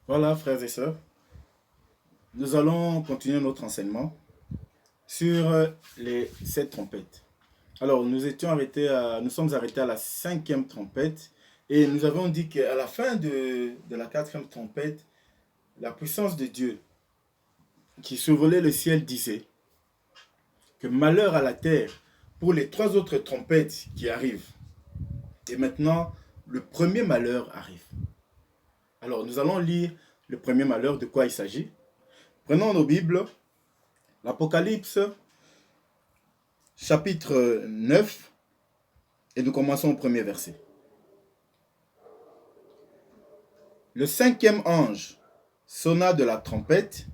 Voilà, frères et sœurs, nous allons continuer notre enseignement sur les sept trompettes. Alors, nous sommes arrêtés à la cinquième trompette et nous avons dit qu'à la fin de la quatrième trompette, la puissance de Dieu qui survolait le ciel disait que malheur à la terre pour les trois autres trompettes qui arrivent. Et maintenant, le premier malheur arrive. Alors, nous allons lire le premier malheur, de quoi il s'agit. Prenons nos Bibles, l'Apocalypse, chapitre 9, et nous commençons au premier verset. Le cinquième ange sonna de la trompette,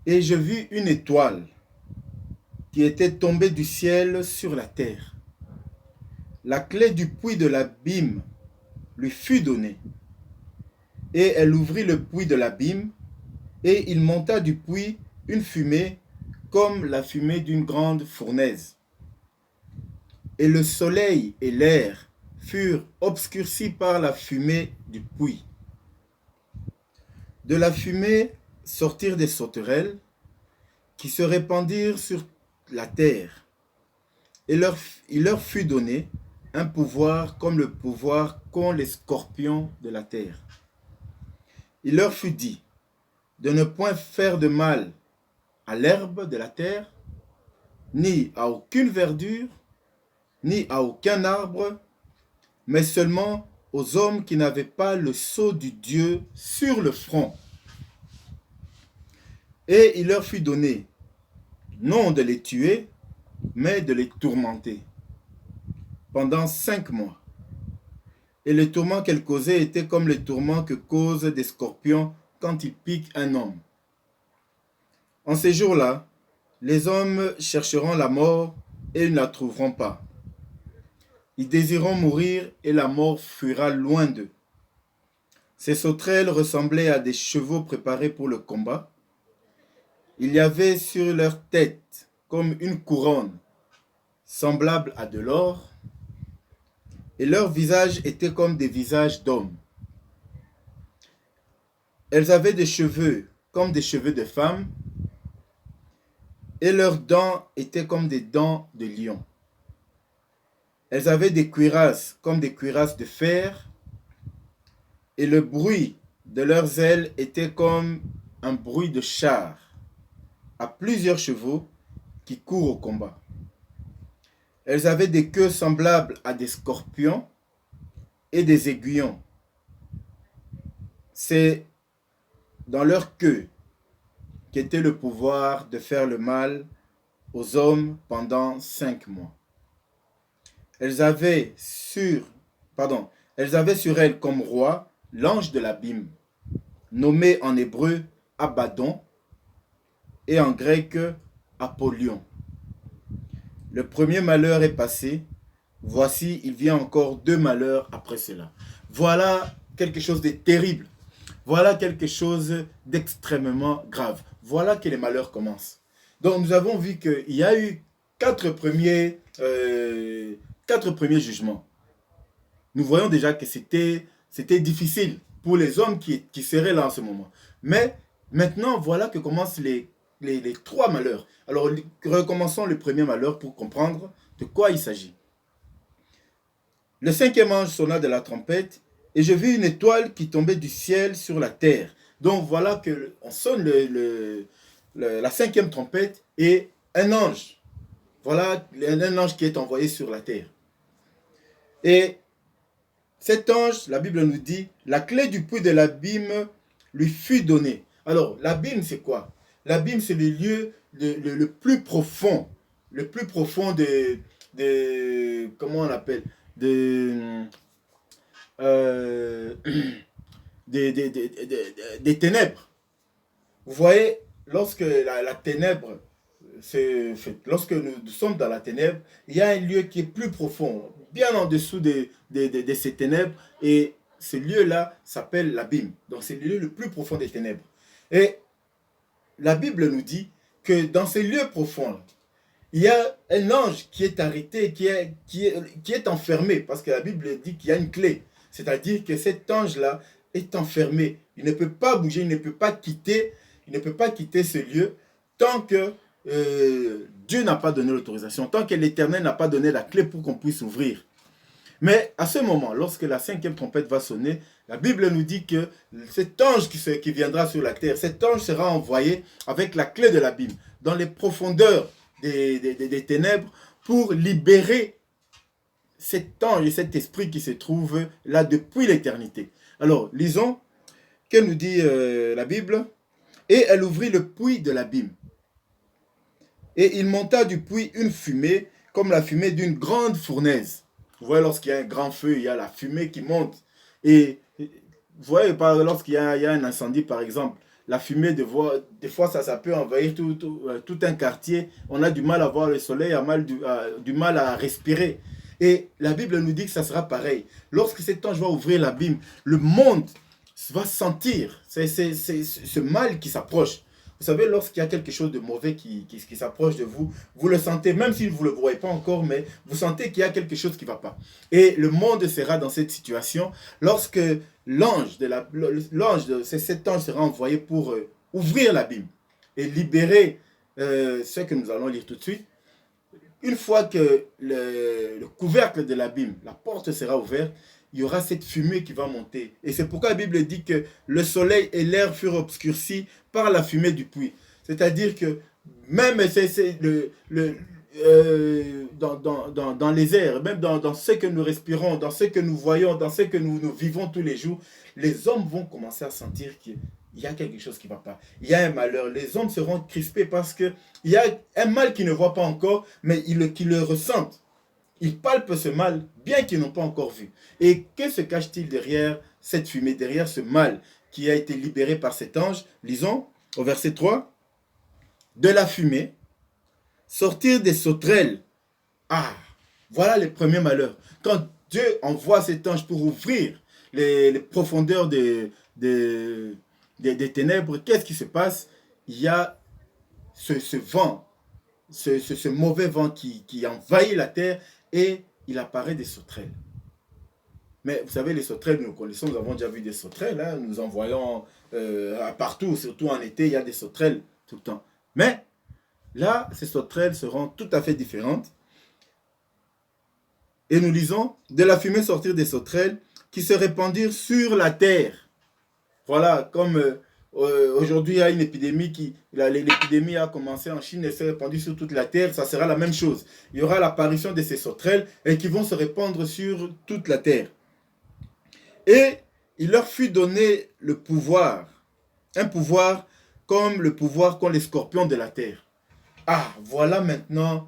et je vis une étoile qui était tombée du ciel sur la terre. La clé du puits de l'abîme lui fut donnée, et elle ouvrit le puits de l'abîme, et il monta du puits une fumée comme la fumée d'une grande fournaise. Et le soleil et l'air furent obscurcis par la fumée du puits. De la fumée sortirent des sauterelles qui se répandirent sur la terre. Et il leur fut donné un pouvoir comme le pouvoir qu'ont les scorpions de la terre. Il leur fut dit de ne point faire de mal à l'herbe de la terre, ni à aucune verdure, ni à aucun arbre, mais seulement aux hommes qui n'avaient pas le sceau du Dieu sur le front. Et il leur fut donné, non de les tuer, mais de les tourmenter pendant 5 mois. Et les tourments qu'elles causaient étaient comme les tourments que causent des scorpions quand ils piquent un homme. En ces jours-là, les hommes chercheront la mort et ils ne la trouveront pas. Ils désireront mourir et la mort fuira loin d'eux. Ces sauterelles ressemblaient à des chevaux préparés pour le combat. Il y avait sur leur tête comme une couronne semblable à de l'or, et leurs visages étaient comme des visages d'hommes. Elles avaient des cheveux comme des cheveux de femmes, et leurs dents étaient comme des dents de lion. Elles avaient des cuirasses comme des cuirasses de fer, et le bruit de leurs ailes était comme un bruit de char à plusieurs chevaux qui courent au combat. Elles avaient des queues semblables à des scorpions et des aiguillons. C'est dans leur queue qu'était le pouvoir de faire le mal aux hommes pendant 5 mois. Elles avaient sur elles comme roi l'ange de l'abîme, nommé en hébreu Abaddon et en grec Apollyon. Le premier malheur est passé, voici il vient encore 2 malheurs après cela. Voilà quelque chose de terrible. Voilà quelque chose d'extrêmement grave. Voilà que les malheurs commencent. Donc nous avons vu qu'il y a eu 4 premiers jugements. Nous voyons déjà que c'était difficile pour les hommes qui seraient là en ce moment. Mais maintenant, voilà que commencent les 3 malheurs. Alors, recommençons le premier malheur pour comprendre de quoi il s'agit. Le cinquième ange sonna de la trompette, et je vis une étoile qui tombait du ciel sur la terre. Donc voilà qu'on sonne la cinquième trompette et un ange. Voilà un ange qui est envoyé sur la terre. Et cet ange, la Bible nous dit, la clé du puits de l'abîme lui fut donnée. Alors, l'abîme, c'est quoi? L'abîme, c'est le lieu le plus profond. Le plus profond comment on appelle? De, euh, des ténèbres. Vous voyez, lorsque la ténèbre, lorsque nous sommes dans la ténèbre, il y a un lieu qui est plus profond, bien en dessous de ces ténèbres, et ce lieu-là s'appelle l'abîme. Donc c'est le lieu le plus profond des ténèbres. Et la Bible nous dit que dans ces lieux profonds, il y a un ange qui est arrêté, qui est enfermé, parce que la Bible dit qu'il y a une clé. C'est-à-dire que cet ange-là est enfermé Il ne peut pas bouger, il ne peut pas quitter ce lieu tant que Dieu n'a pas donné l'autorisation, tant que l'Éternel n'a pas donné la clé pour qu'on puisse ouvrir. Mais à ce moment, lorsque la cinquième trompette va sonner, la Bible nous dit que cet ange qui viendra sur la terre, cet ange sera envoyé avec la clé de l'abîme dans les profondeurs des ténèbres pour libérer cet ange et cet esprit qui se trouve là depuis l'éternité. Alors, lisons, que nous dit la Bible? Et elle ouvrit le puits de l'abîme. Et il monta du puits une fumée, comme la fumée d'une grande fournaise. Vous voyez, lorsqu'il y a un grand feu, il y a la fumée qui monte. Et vous voyez, lorsqu'il y a un incendie, par exemple, la fumée, des fois, ça peut envahir tout un quartier. On a du mal à voir le soleil, du mal à respirer. Et la Bible nous dit que ça sera pareil. Lorsque cet ange va ouvrir l'abîme, le monde va sentir ce mal qui s'approche. Vous savez, lorsqu'il y a quelque chose de mauvais qui s'approche de vous, vous le sentez, même si vous ne le voyez pas encore, mais vous sentez qu'il y a quelque chose qui ne va pas. Et le monde sera dans cette situation lorsque cet ange sera envoyé pour ouvrir l'abîme et libérer ce que nous allons lire tout de suite. Une fois que le couvercle de l'abîme, la porte sera ouverte, il y aura cette fumée qui va monter. Et c'est pourquoi la Bible dit que le soleil et l'air furent obscurcis par la fumée du puits. C'est-à-dire que même dans les airs, même dans ce que nous respirons, dans ce que nous voyons, dans ce que nous vivons tous les jours, les hommes vont commencer à sentir qu'il y a quelque chose qui ne va pas. Il y a un malheur. Les hommes seront crispés parce qu'il y a un mal qu'ils ne voient pas encore, mais qu'ils le ressentent. Ils palpent ce mal, bien qu'ils n'ont pas encore vu. Et que se cache-t-il derrière cette fumée, derrière ce mal qui a été libéré par cet ange? Lisons au verset 3. De la fumée, sortir des sauterelles. Ah, voilà les premiers malheurs. Quand Dieu envoie cet ange pour ouvrir les profondeurs des ténèbres, qu'est-ce qui se passe? Il y a ce vent, ce mauvais vent qui envahit la terre et il apparaît des sauterelles. Mais vous savez, les sauterelles, nous connaissons, nous avons déjà vu des sauterelles, hein, nous en voyons partout, surtout en été, il y a des sauterelles tout le temps. Mais là, ces sauterelles seront tout à fait différentes. Et nous lisons, de la fumée sortir des sauterelles qui se répandirent sur la terre. Voilà, comme aujourd'hui il y a une épidémie l'épidémie a commencé en Chine et s'est répandue sur toute la terre, ça sera la même chose. Il y aura l'apparition de ces sauterelles et qui vont se répandre sur toute la terre. Et il leur fut donné le pouvoir, un pouvoir comme le pouvoir qu'ont les scorpions de la terre. Ah, voilà maintenant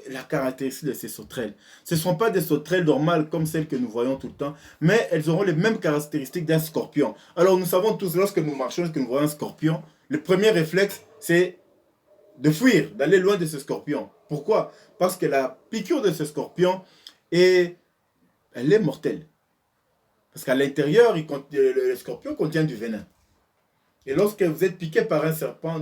la caractéristique de ces sauterelles. Ce ne sont pas des sauterelles normales comme celles que nous voyons tout le temps, mais elles auront les mêmes caractéristiques d'un scorpion. Alors nous savons tous, lorsque nous marchons, lorsque nous voyons un scorpion, le premier réflexe, c'est de fuir, d'aller loin de ce scorpion. Pourquoi? Parce que la piqûre de ce scorpion, elle est mortelle. Parce qu'à l'intérieur, le scorpion contient du venin. Et lorsque vous êtes piqué par un serpent,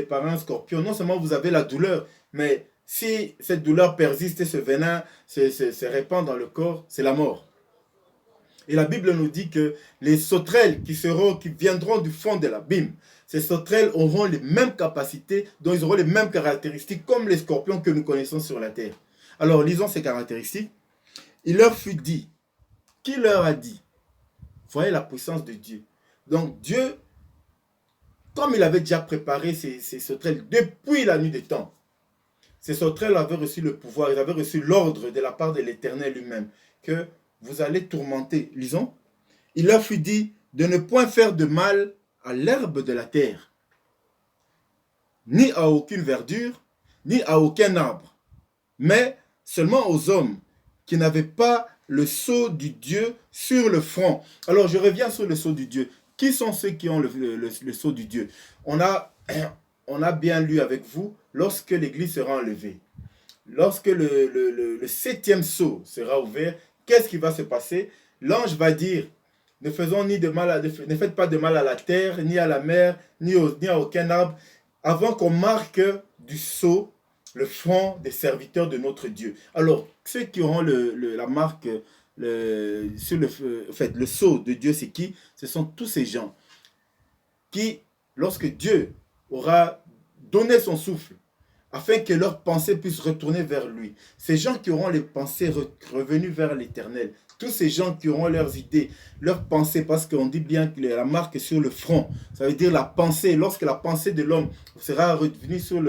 par un scorpion, non seulement vous avez la douleur, mais si cette douleur persiste et ce venin se répand dans le corps, c'est la mort. Et la Bible nous dit que les sauterelles qui viendront du fond de l'abîme, ces sauterelles auront les mêmes capacités, dont ils auront les mêmes caractéristiques comme les scorpions que nous connaissons sur la terre. Alors lisons ces caractéristiques. Il leur fut dit. Qui leur a dit? Voyez la puissance de Dieu. Donc Dieu, comme il avait déjà préparé ces sauterelles depuis la nuit des temps, ces sauterelles avaient reçu le pouvoir, ils avaient reçu l'ordre de la part de l'Éternel lui-même, que vous allez tourmenter. Lisons. Il leur fut dit de ne point faire de mal à l'herbe de la terre, ni à aucune verdure, ni à aucun arbre, mais seulement aux hommes qui n'avaient pas le sceau du Dieu sur le front. Alors je reviens sur le sceau du Dieu. Qui sont ceux qui ont le sceau du Dieu? On a bien lu avec vous, lorsque l'église sera enlevée, lorsque le septième sceau sera ouvert, qu'est-ce qui va se passer? L'ange va dire, ne faites pas de mal à la terre, ni à la mer, ni à aucun arbre, avant qu'on marque du sceau le front des serviteurs de notre Dieu. Alors, ceux qui auront la marque, le sceau de Dieu, c'est qui? Ce sont tous ces gens qui, lorsque Dieu aura donné son souffle, afin que leurs pensées puissent retourner vers lui. Ces gens qui auront les pensées revenues vers l'Éternel, tous ces gens qui auront leurs idées, leurs pensées, parce qu'on dit bien que la marque est sur le front, ça veut dire la pensée, lorsque la pensée de l'homme sera revenue sur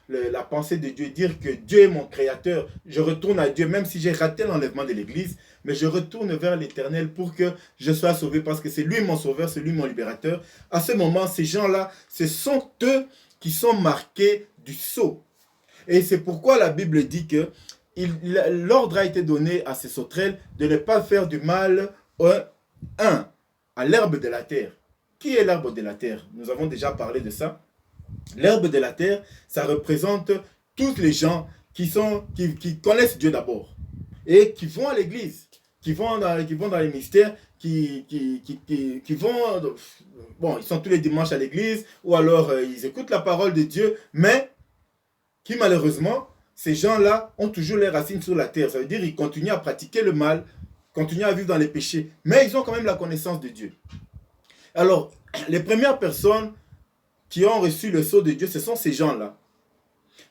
la pensée de Dieu, dire que Dieu est mon créateur, je retourne à Dieu, même si j'ai raté l'enlèvement de l'Église, mais je retourne vers l'Éternel pour que je sois sauvé, parce que c'est lui mon sauveur, c'est lui mon libérateur. À ce moment, ces gens-là, ce sont eux qui sont marqués du sceau. Et c'est pourquoi la Bible dit que l'ordre a été donné à ces sauterelles de ne pas faire du mal à l'herbe de la terre. Qui est l'herbe de la terre? Nous avons déjà parlé de ça. L'herbe de la terre, ça représente tous les gens qui connaissent Dieu d'abord et qui vont à l'église, qui vont dans les mystères, qui vont... Bon, ils sont tous les dimanches à l'église ou alors ils écoutent la parole de Dieu, mais qui malheureusement, ces gens-là ont toujours les racines sur la terre. Ça veut dire qu'ils continuent à pratiquer le mal, continuent à vivre dans les péchés, mais ils ont quand même la connaissance de Dieu. Alors, les premières personnes qui ont reçu le sceau de Dieu, ce sont ces gens-là.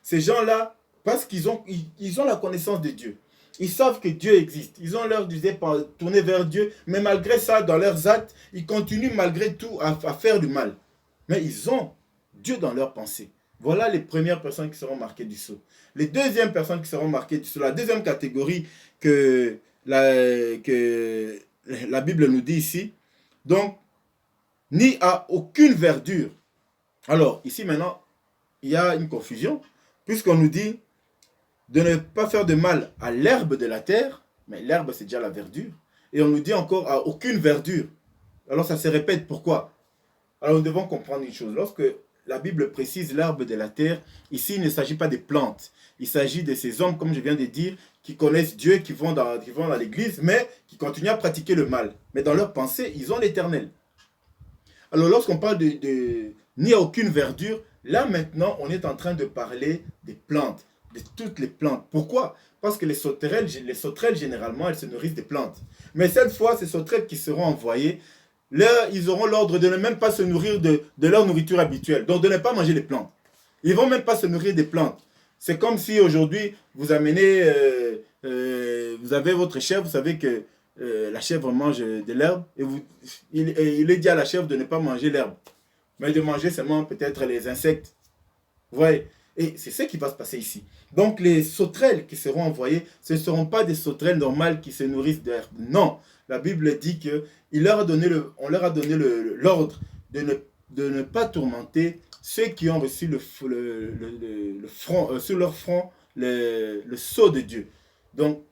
Ces gens-là, parce qu'ils ont la connaissance de Dieu. Ils savent que Dieu existe. Ils ont leur disait tourner vers Dieu, mais malgré ça, dans leurs actes, ils continuent malgré tout à faire du mal. Mais ils ont Dieu dans leurs pensées. Voilà les premières personnes qui seront marquées du sceau. Les deuxièmes personnes qui seront marquées du sceau, la deuxième catégorie que la Bible nous dit ici, donc, ni à aucune verdure. Alors, ici maintenant, il y a une confusion, puisqu'on nous dit de ne pas faire de mal à l'herbe de la terre, mais l'herbe c'est déjà la verdure, et on nous dit encore à aucune verdure. Alors ça se répète, pourquoi? Alors nous devons comprendre une chose, lorsque la Bible précise l'herbe de la terre, ici il ne s'agit pas des plantes, il s'agit de ces hommes, comme je viens de dire, qui connaissent Dieu, qui vont dans l'église, mais qui continuent à pratiquer le mal. Mais dans leur pensée, ils ont l'Éternel. Alors lorsqu'on parle de ni à aucune verdure, là maintenant on est en train de parler des plantes, de toutes les plantes. Pourquoi? Parce que les sauterelles généralement, elles se nourrissent des plantes. Mais cette fois, ces sauterelles qui seront envoyées, là, ils auront l'ordre de ne même pas se nourrir de leur nourriture habituelle, donc de ne pas manger les plantes. Ils ne vont même pas se nourrir des plantes. C'est comme si aujourd'hui, vous amenez, vous avez votre chèvre, vous savez que la chèvre mange de l'herbe, et il est dit à la chèvre de ne pas manger l'herbe, mais de manger seulement peut-être les insectes. Vous voyez? Et c'est ce qui va se passer ici. Donc les sauterelles qui seront envoyées, ce ne seront pas des sauterelles normales qui se nourrissent d'herbe. Non, la Bible dit qu'on leur a donné l'ordre de ne pas tourmenter ceux qui ont reçu sur leur front le sceau de Dieu. Donc,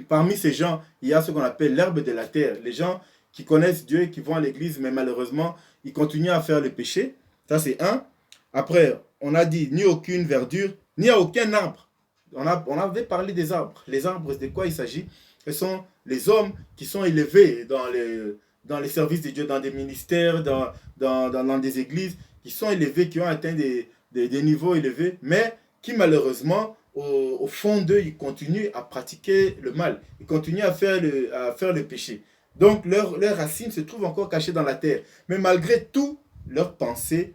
parmi ces gens, il y a ce qu'on appelle l'herbe de la terre. Les gens qui connaissent Dieu, qui vont à l'église, mais malheureusement, ils continuent à faire le péché. Ça, c'est un. Après, on a dit ni aucune verdure, ni à aucun arbre. On avait parlé des arbres. Les arbres, de quoi il s'agit? Ce sont les hommes qui sont élevés dans les services de Dieu, dans des ministères, dans des églises, qui sont élevés, qui ont atteint des niveaux élevés, mais qui malheureusement, au fond d'eux, ils continuent à pratiquer le mal. Ils continuent à faire le péché. Donc, leurs racines se trouvent encore cachées dans la terre. Mais malgré tout, leur pensée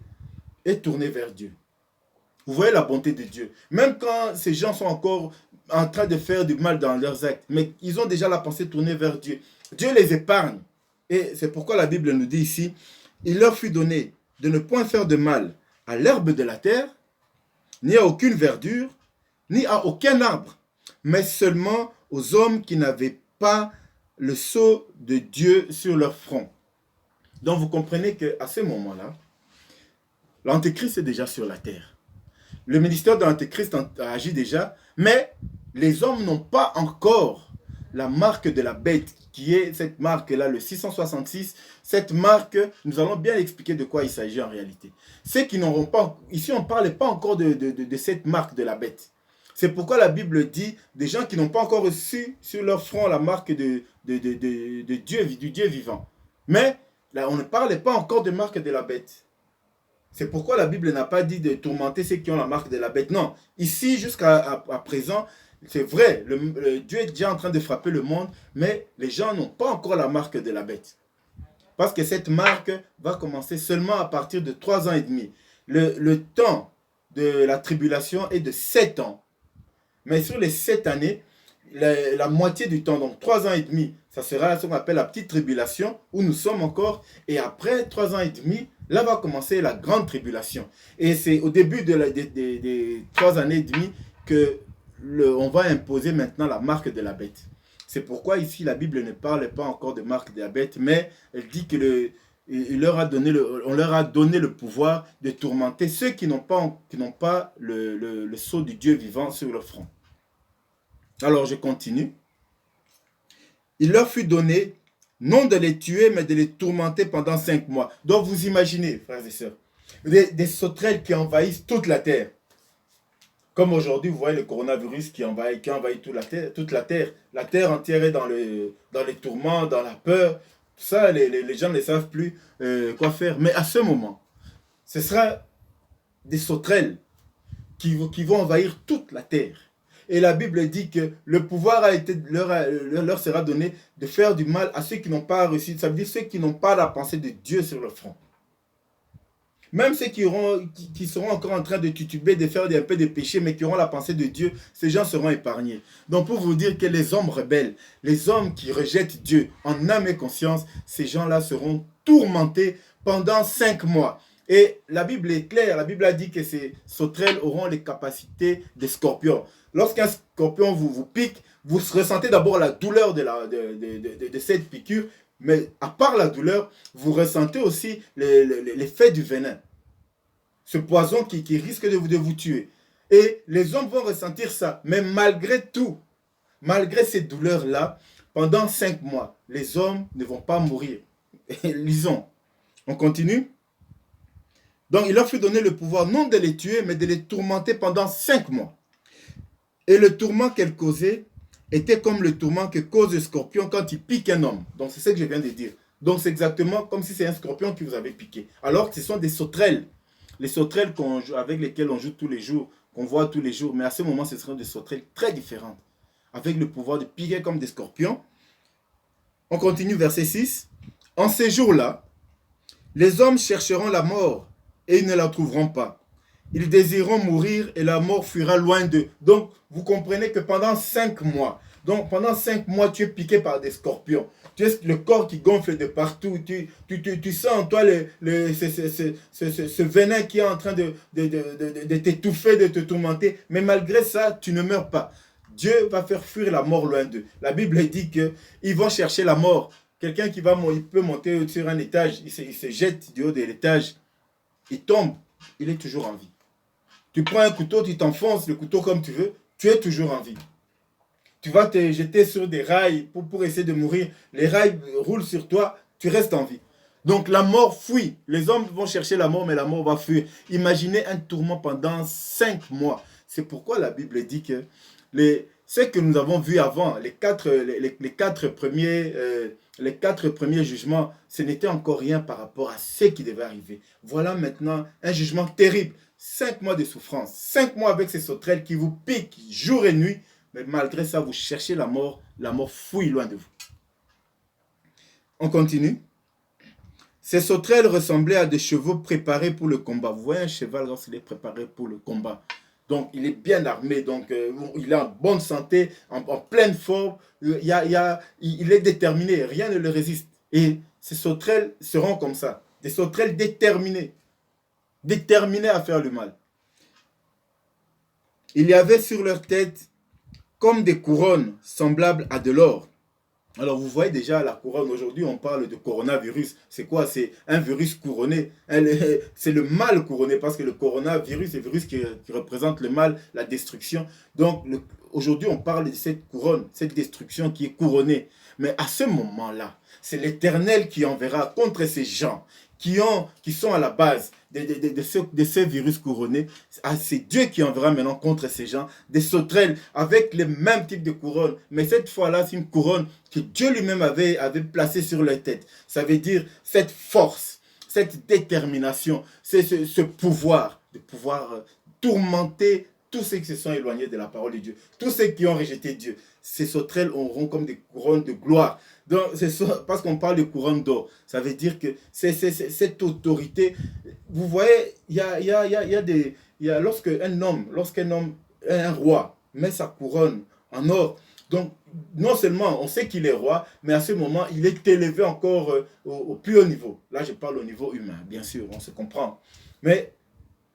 est tournée vers Dieu. Vous voyez la bonté de Dieu. Même quand ces gens sont encore en train de faire du mal dans leurs actes, mais ils ont déjà la pensée tournée vers Dieu. Dieu les épargne. Et c'est pourquoi la Bible nous dit ici, il leur fut donné de ne point faire de mal à l'herbe de la terre, ni à aucune verdure, ni à aucun arbre, mais seulement aux hommes qui n'avaient pas le sceau de Dieu sur leur front. Donc vous comprenez qu'à ce moment-là, l'Antéchrist est déjà sur la terre. Le ministère de l'Antéchrist agit déjà, mais les hommes n'ont pas encore la marque de la bête, qui est cette marque-là, le 666. Cette marque, nous allons bien expliquer de quoi il s'agit en réalité. Ceux qui n'auront pas, ici on ne parle pas encore de cette marque de la bête. C'est pourquoi la Bible dit des gens qui n'ont pas encore reçu sur leur front la marque de Dieu, du Dieu vivant. Mais là, on ne parle pas encore de marque de la bête. C'est pourquoi la Bible n'a pas dit de tourmenter ceux qui ont la marque de la bête. Non, ici jusqu'à présent, c'est vrai, Dieu est déjà en train de frapper le monde, mais les gens n'ont pas encore la marque de la bête. Parce que cette marque va commencer seulement à partir de 3 ans et demi. Le temps de la tribulation est de 7 ans. Mais sur les 7 années, la moitié du temps, donc 3 ans et demi, ça sera ce qu'on appelle la petite tribulation, où nous sommes encore. Et après 3 ans et demi, là va commencer la grande tribulation. Et c'est au début des 3 années et demi que on va imposer maintenant la marque de la bête. C'est pourquoi ici la Bible ne parle pas encore de marque de la bête, mais elle dit que on leur a donné le pouvoir de tourmenter ceux qui n'ont pas le sceau du Dieu vivant sur leur front. Alors je continue. Il leur fut donné non de les tuer, mais de les tourmenter pendant 5 mois. Donc vous imaginez, frères et sœurs, des sauterelles qui envahissent toute la terre. Comme aujourd'hui, vous voyez le coronavirus qui envahit toute la terre. La terre entière est dans les tourments, dans la peur. Tout ça, les gens ne savent plus quoi faire. Mais à ce moment, ce sera des sauterelles qui vont envahir toute la terre. Et la Bible dit que le pouvoir leur sera donné de faire du mal à ceux qui n'ont pas reçu. Ça veut dire ceux qui n'ont pas la pensée de Dieu sur leur front. Même ceux qui seront encore en train de tituber, de faire un peu de péché, mais qui auront la pensée de Dieu, ces gens seront épargnés. Donc pour vous dire que les hommes rebelles, les hommes qui rejettent Dieu en âme et conscience, ces gens-là seront tourmentés pendant 5 mois. Et la Bible est claire, la Bible a dit que ces sauterelles auront les capacités des scorpions. Lorsqu'un scorpion vous pique, vous ressentez d'abord la douleur de cette piqûre, mais à part la douleur, vous ressentez aussi l'effet du venin. Ce poison qui risque de vous tuer. Et les hommes vont ressentir ça. Mais malgré tout, malgré ces douleurs-là, pendant 5 mois, les hommes ne vont pas mourir. Lisons. On continue. Donc il leur fut donné le pouvoir non de les tuer, mais de les tourmenter pendant 5 mois. Et le tourment qu'elle causait était comme le tourment que cause le scorpion quand il pique un homme. Donc c'est ce que je viens de dire. Donc c'est exactement comme si c'est un scorpion qui vous avait piqué. Alors que ce sont des sauterelles. Les sauterelles avec lesquelles on joue tous les jours, qu'on voit tous les jours. Mais à ce moment, ce seront des sauterelles très différentes. Avec le pouvoir de piquer comme des scorpions. On continue verset 6. En ces jours-là, les hommes chercheront la mort et ils ne la trouveront pas. Ils désireront mourir et la mort fuira loin d'eux. Donc, vous comprenez que pendant 5 mois, tu es piqué par des scorpions. Tu as le corps qui gonfle de partout. Tu sens en toi ce venin qui est en train de t'étouffer, de te tourmenter. Mais malgré ça, tu ne meurs pas. Dieu va faire fuir la mort loin d'eux. La Bible dit qu'ils vont chercher la mort. Quelqu'un qui il peut monter sur un étage, il se jette du haut de l'étage, il tombe, il est toujours en vie. Tu prends un couteau, tu t'enfonces le couteau comme tu veux, tu es toujours en vie. Tu vas te jeter sur des rails pour essayer de mourir. Les rails roulent sur toi, tu restes en vie. Donc la mort fuit. Les hommes vont chercher la mort, mais la mort va fuir. Imaginez un tourment pendant 5 mois. C'est pourquoi la Bible dit que ce que nous avons vu avant, les quatre premiers jugements, ce n'était encore rien par rapport à ce qui devait arriver. Voilà maintenant un jugement terrible. 5 mois de souffrance, 5 mois avec ces sauterelles qui vous piquent jour et nuit, mais malgré ça, vous cherchez la mort fouille loin de vous. On continue. Ces sauterelles ressemblaient à des chevaux préparés pour le combat. Vous voyez un cheval lorsqu'il est préparé pour le combat. Donc, il est bien armé, donc il est en bonne santé, en pleine forme, il est déterminé, rien ne le résiste. Et ces sauterelles seront comme ça, des sauterelles déterminées à faire le mal. Il y avait sur leur tête comme des couronnes semblables à de l'or. Alors vous voyez déjà la couronne, aujourd'hui on parle de coronavirus. C'est quoi? C'est un virus couronné. C'est le mal couronné parce que le coronavirus, c'est le virus qui représente le mal, la destruction. Donc aujourd'hui on parle de cette couronne, cette destruction qui est couronnée. Mais à ce moment-là, c'est l'Éternel qui enverra contre ces gens qui sont à la base de ce virus couronné. C'est Dieu qui enverra maintenant contre ces gens des sauterelles avec le même type de couronne. Mais cette fois-là, c'est une couronne que Dieu lui-même avait placée sur leur tête. Ça veut dire cette force, cette détermination, c'est ce pouvoir de pouvoir tourmenter tous ceux qui se sont éloignés de la parole de Dieu, tous ceux qui ont rejeté Dieu. Ces sauterelles auront comme des couronnes de gloire. Donc, c'est ça, parce qu'on parle de couronne d'or. Ça veut dire que cette autorité, vous voyez, il y a des, lorsqu'un homme, un roi, met sa couronne en or, donc non seulement on sait qu'il est roi, mais à ce moment, il est élevé encore au plus haut niveau. Là, je parle au niveau humain, bien sûr, on se comprend. Mais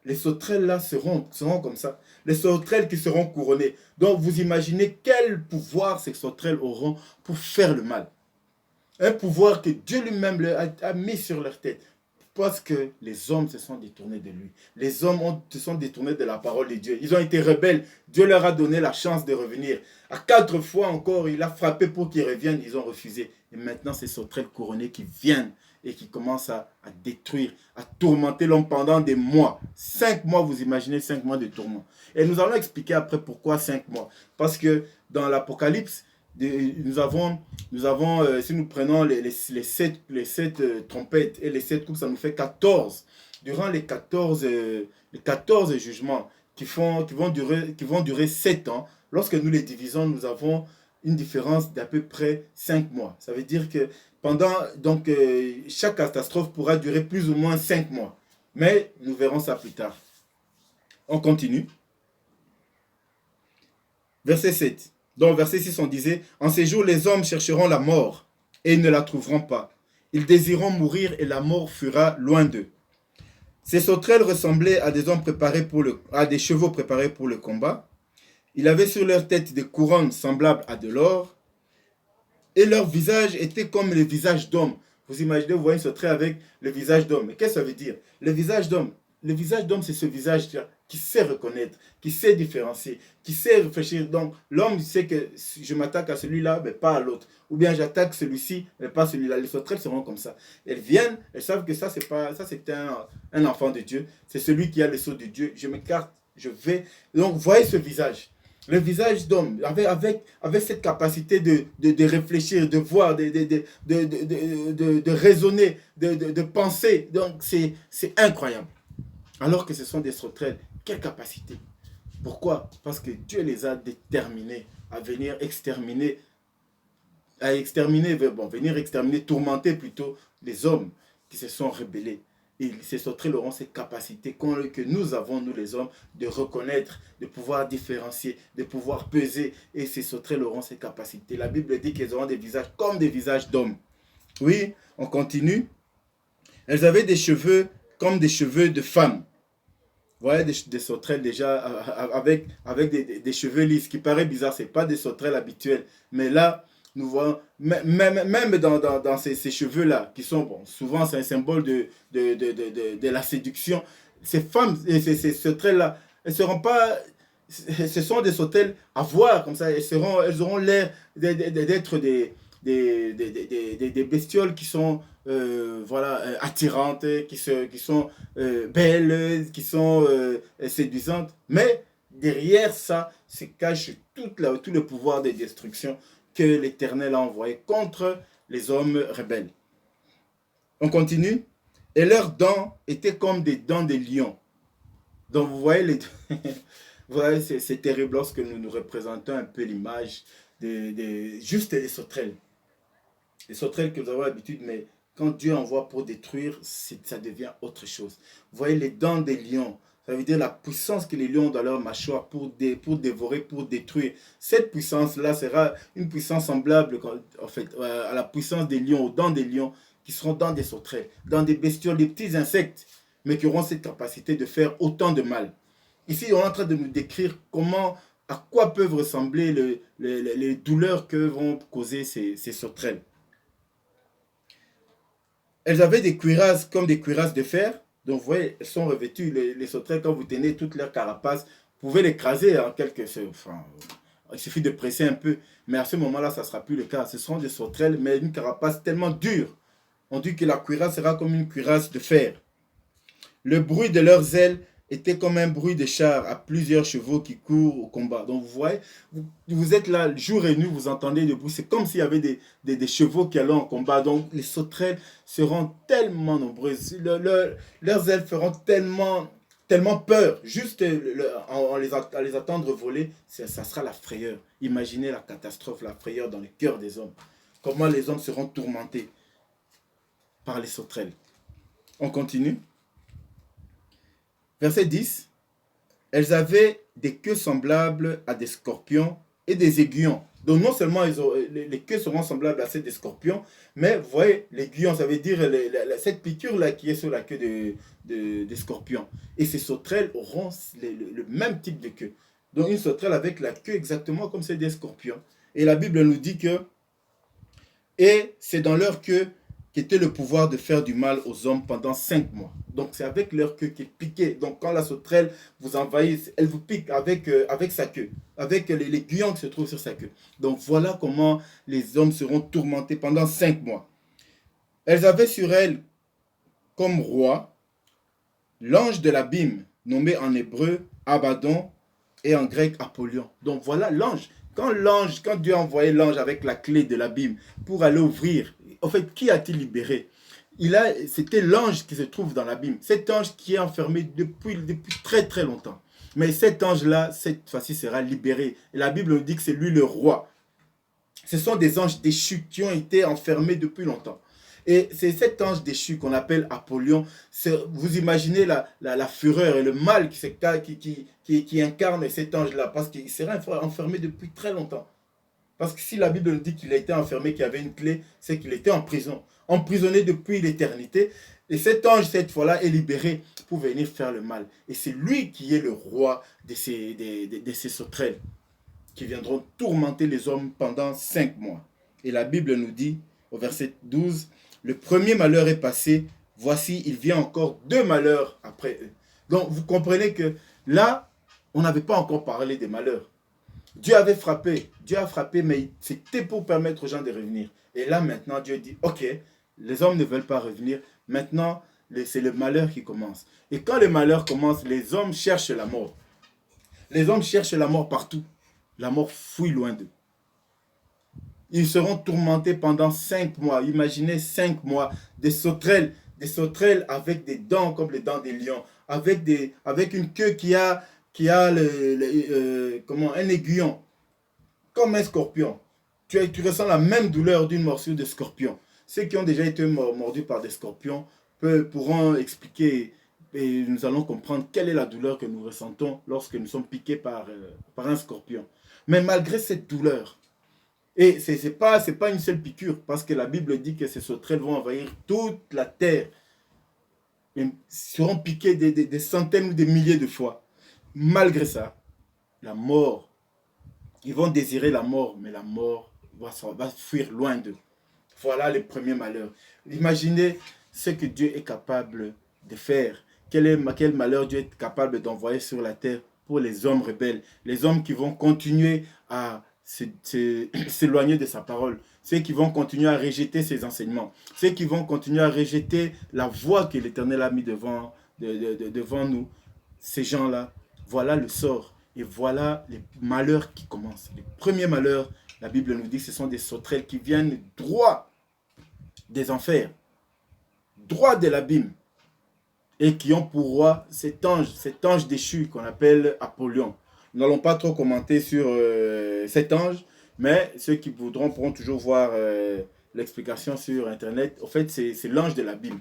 les sauterelles là seront comme ça. Les sauterelles qui seront couronnées. Donc vous imaginez quel pouvoir ces sauterelles auront pour faire le mal. Un pouvoir que Dieu lui-même a mis sur leur tête. Parce que les hommes se sont détournés de lui. Les hommes se sont détournés de la parole de Dieu. Ils ont été rebelles. Dieu leur a donné la chance de revenir. À 4 fois encore, il a frappé pour qu'ils reviennent. Ils ont refusé. Et maintenant, c'est sauterelles couronnées qui viennent et qui commencent à détruire, à tourmenter l'homme pendant des mois. 5 mois, vous imaginez 5 mois de tourment. Et nous allons expliquer après pourquoi 5 mois. Parce que dans l'Apocalypse, nous avons si nous prenons les 7 trompettes et les 7 coups, ça nous fait 14. Durant les 14 jugements qui vont durer 7 ans, lorsque nous les divisons, nous avons une différence d'à peu près 5 mois. Ça veut dire que chaque catastrophe pourra durer plus ou moins 5 mois. Mais nous verrons ça plus tard. On continue. Verset 7. Dans verset 6, on disait, « En ces jours, les hommes chercheront la mort, et ils ne la trouveront pas. Ils désireront mourir, et la mort fuira loin d'eux. » Ces sauterelles ressemblaient à des à des chevaux préparés pour le combat. Ils avaient sur leur tête des couronnes semblables à de l'or, et leur visage était comme le visage d'homme. Vous imaginez, vous voyez une sauterelle avec le visage d'homme. Mais qu'est-ce que ça veut dire? Le visage d'homme, c'est ce visage qui sait reconnaître, qui sait différencier, qui sait réfléchir. Donc, l'homme sait que je m'attaque à celui-là, mais pas à l'autre. Ou bien j'attaque celui-ci, mais pas celui-là. Les sauterelles seront comme ça. Elles viennent, elles savent que ça, c'est un enfant de Dieu. C'est celui qui a le sceau de Dieu. Je m'écarte, je vais. Donc, voyez ce visage. Le visage d'homme, avec cette capacité de réfléchir, de voir, de raisonner, de penser. Donc, c'est incroyable. Alors que ce sont des sauterelles. Quelle capacité! Pourquoi? Parce que Dieu les a déterminés à venir exterminer, venir exterminer, tourmenter plutôt les hommes qui se sont rebellés. Et ces sauterelles auront cette capacité que nous avons, nous les hommes, de reconnaître, de pouvoir différencier, de pouvoir peser. Et ces sauterelles auront cette capacité. La Bible dit qu'elles auront des visages comme des visages d'hommes. Oui, on continue. Elles avaient des cheveux comme des cheveux de femmes. Vous voyez des sauterelles déjà avec des cheveux lisses, qui paraît bizarre, ce n'est pas des sauterelles habituelles. Mais là, nous voyons, même dans ces cheveux-là, qui sont, bon, souvent c'est un symbole de la séduction, ces femmes, ces sauterelles-là, elles seront pas, ce sont des sauterelles à voir comme ça, elles auront l'air d'être des bestioles qui sont attirantes, qui sont belles, qui sont séduisantes. Mais derrière ça se cache tout le pouvoir de destruction que l'Éternel a envoyé contre les hommes rebelles. On continue. Et leurs dents étaient comme des dents de lion. Donc vous voyez, vous voyez c'est terrible lorsque nous représentons un peu l'image juste des sauterelles. Les sauterelles que nous avons l'habitude, mais quand Dieu envoie pour détruire, ça devient autre chose. Vous voyez les dents des lions, ça veut dire la puissance que les lions ont dans leur mâchoire pour dévorer, pour détruire. Cette puissance-là sera une puissance semblable en fait, à la puissance des lions, aux dents des lions, qui seront dans des sauterelles, dans des bestioles, des petits insectes, mais qui auront cette capacité de faire autant de mal. Ici, on est en train de nous décrire à quoi peuvent ressembler les douleurs que vont causer ces sauterelles. Elles avaient des cuirasses comme des cuirasses de fer. Donc, vous voyez, elles sont revêtues. Les sauterelles, quand vous tenez toute leur carapace, vous pouvez l'écraser en quelque sorte. Enfin, il suffit de presser un peu. Mais à ce moment-là, ça ne sera plus le cas. Ce seront des sauterelles, mais une carapace tellement dure. On dit que la cuirasse sera comme une cuirasse de fer. Le bruit de leurs ailes était comme un bruit de char à plusieurs chevaux qui courent au combat. Donc vous voyez, vous êtes là jour et nuit, vous entendez des bruits. C'est comme s'il y avait des chevaux qui allaient en combat. Donc les sauterelles seront tellement nombreuses. Leurs ailes feront tellement peur. Juste à les attendre voler, ça sera la frayeur. Imaginez la catastrophe, la frayeur dans le cœur des hommes. comment les hommes seront tourmentés par les sauterelles. On continue. Verset 10. Elles avaient des queues semblables à des scorpions et des aiguillons. Donc non seulement les queues seront semblables à celles des scorpions, mais vous voyez, l'aiguillon, ça veut dire cette piqûre-là qui est sur la queue des scorpions. Et ces sauterelles auront le même type de queue. Donc une sauterelle avec la queue exactement comme celle des scorpions. Et la Bible nous dit que, et c'est dans leur queue qu'était le pouvoir de faire du mal aux hommes pendant 5 mois. Donc c'est avec leur queue qu'ils piquaient. Donc quand la sauterelle vous envahit, elle vous pique avec sa queue, avec les aiguillons qui se trouvent sur sa queue. Donc voilà comment les hommes seront tourmentés pendant 5 mois. Elles avaient sur elles comme roi l'ange de l'abîme, nommé en hébreu Abaddon et en grec Apollyon. Donc voilà l'ange. Quand Dieu a envoyé l'ange avec la clé de l'abîme pour aller ouvrir, en fait, qui a-t-il libéré? C'était l'ange qui se trouve dans l'abîme. Cet ange qui est enfermé depuis très très longtemps. Mais cet ange-là, cette fois-ci, sera libéré. Et la Bible nous dit que c'est lui le roi. Ce sont des anges déchus qui ont été enfermés depuis longtemps. Et c'est cet ange déchu qu'on appelle Apollyon. Vous imaginez la fureur et le mal qui incarne cet ange-là, parce qu'il sera enfermé depuis très longtemps. Parce que si la Bible nous dit qu'il a été enfermé, qu'il avait une clé, c'est qu'il était en prison, emprisonné depuis l'éternité. Et cet ange, cette fois-là, est libéré pour venir faire le mal. Et c'est lui qui est le roi de ces sauterelles, qui viendront tourmenter les hommes pendant 5 mois. Et la Bible nous dit, au verset 12, « Le premier malheur est passé, voici, il vient encore 2 malheurs après eux. » Donc, vous comprenez que là, on n'avait pas encore parlé des malheurs. Dieu a frappé, mais c'était pour permettre aux gens de revenir. Et là, maintenant, Dieu dit, ok, les hommes ne veulent pas revenir. Maintenant, c'est le malheur qui commence. Et quand le malheur commence, les hommes cherchent la mort. Les hommes cherchent la mort partout. La mort fuit loin d'eux. Ils seront tourmentés pendant 5 mois. Imaginez 5 mois. Des sauterelles avec des dents comme les dents des lions, avec une queue qui a un aiguillon, comme un scorpion. Tu ressens la même douleur d'une morsure de scorpion. Ceux qui ont déjà été mordus par des scorpions pourront expliquer et nous allons comprendre quelle est la douleur que nous ressentons lorsque nous sommes piqués par un scorpion. Mais malgré cette douleur, et ce n'est pas une seule piqûre, parce que la Bible dit que ces sauterelles vont envahir toute la terre. Ils seront piqués des centaines ou des milliers de fois. Malgré ça, la mort, ils vont désirer la mort, mais la mort va fuir loin d'eux. Voilà le premier malheur. Imaginez ce que Dieu est capable de faire. Quel malheur Dieu est capable d'envoyer sur la terre pour les hommes rebelles. Les hommes qui vont continuer à s'éloigner de sa parole. Ceux qui vont continuer à rejeter ses enseignements. Ceux qui vont continuer à rejeter la voie que l'Éternel a mis devant nous. Ces gens-là, voilà le sort. Et voilà les malheurs qui commencent. Les premiers malheurs, la Bible nous dit que ce sont des sauterelles qui viennent droit des enfers, droit de l'abîme, et qui ont pour roi cet ange déchu qu'on appelle Apollyon. Nous n'allons pas trop commenter sur cet ange, mais ceux qui voudront pourront toujours voir l'explication sur Internet. En fait, c'est l'ange de l'abîme.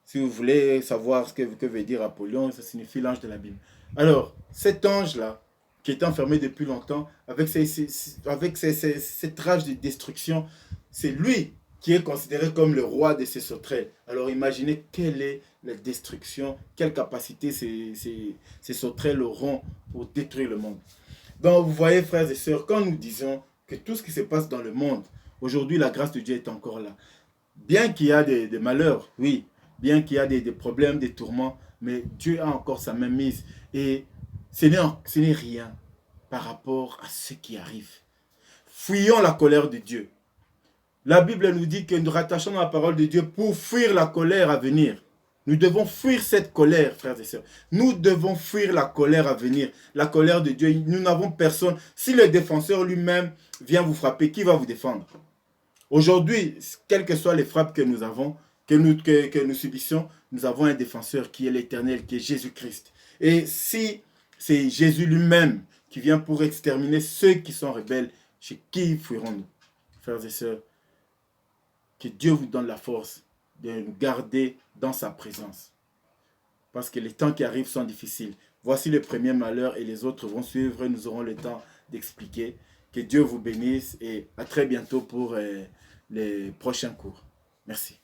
Si vous voulez savoir ce que veut dire Apollyon, ça signifie l'ange de l'abîme. Alors, cet ange-là, qui est enfermé depuis longtemps, avec cette rage de destruction, c'est lui qui est considéré comme le roi de ces sauterelles. Alors imaginez quelle est la destruction, quelle capacité ces sauterelles auront pour détruire le monde. Donc vous voyez, frères et sœurs, quand nous disons que tout ce qui se passe dans le monde, aujourd'hui la grâce de Dieu est encore là. Bien qu'il y a des malheurs, oui, bien qu'il y a des problèmes, des tourments, mais Dieu a encore sa main mise. Et ce n'est rien par rapport à ce qui arrive. Fuyons la colère de Dieu. La Bible nous dit que nous rattachons à la parole de Dieu pour fuir la colère à venir. Nous devons fuir cette colère, frères et sœurs. Nous devons fuir la colère à venir. La colère de Dieu, nous n'avons personne. Si le défenseur lui-même vient vous frapper, qui va vous défendre? Aujourd'hui, quelles que soient les frappes que nous avons, que nous subissons, nous avons un défenseur qui est l'Éternel, qui est Jésus-Christ. Et si c'est Jésus lui-même qui vient pour exterminer ceux qui sont rebelles, chez qui fuirons-nous? frères et sœurs, que Dieu vous donne la force de nous garder dans sa présence. Parce que les temps qui arrivent sont difficiles. Voici le premier malheur et les autres vont suivre. Nous aurons le temps d'expliquer. Que Dieu vous bénisse et à très bientôt pour les prochains cours. Merci.